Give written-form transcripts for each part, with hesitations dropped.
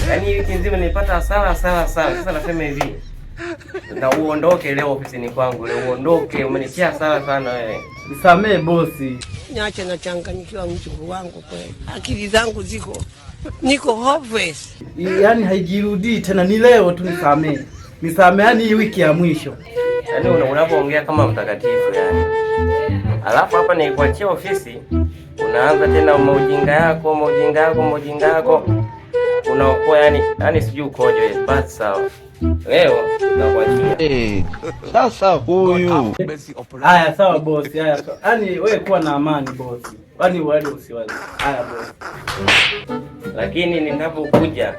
Yaani wiki nzima nilipata hasara. Sasa nasema hivi, na uondoke leo ofisini kwangu, leo uondoke, umenitia hasara sana wewe. Nisamee bosi. Niache na changanyikiwa mchungu wangu kweli. Akili zangu niko hopeless. Yaani haijirudii tena, ni leo tu nisamee. Nisamee, yani hii wiki ya mwisho. Yaani unapoongea kama mtakatifu yani. Alafu hapa nikuachia ofisi, unaanza tena maujinga yako. Unaokoa yani sijui ukoje wewe. Basi sawa. Leo nakuachia. Sasa huyu. Haya sawa bosi, haya. Yaani wewe kuwa na amani bosi. Yaani wale usiwazi. Haya bosi. Lakini ninapokuja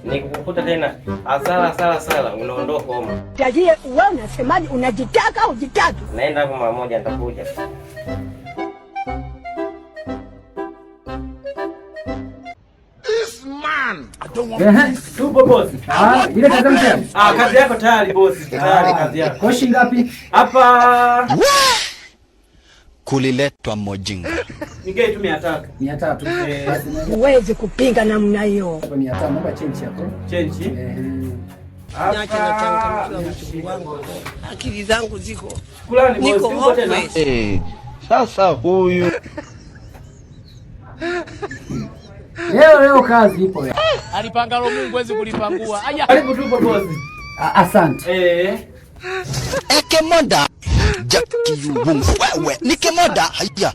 nikukukuta tena hasara unaondoka homa. Tajie wewe unasemaje, unajitaka au jitaki? Naenda hapo mara moja nitakuja. Tupo bosi. Ile kazi yangu. Kazi yako tayari bosi. Tayari kazi yako. Koshi ngapi? Hapa kuliletwa mojinga. Nigei tu 300. 300. Uweze kupinga namna hiyo. Hapa 500, naomba change hapo. Change. Niache na changanyikiwa mchungu wangu. Akili zangu niko hopeless. Sasa huyu. Leo kazi ipo ya. Alipangalo Mungu hawezi kulipangua. Aya. Karibu tupo bosi. Asante. Ekemoda. Jaki yu wewe. Nikemoda. Haya.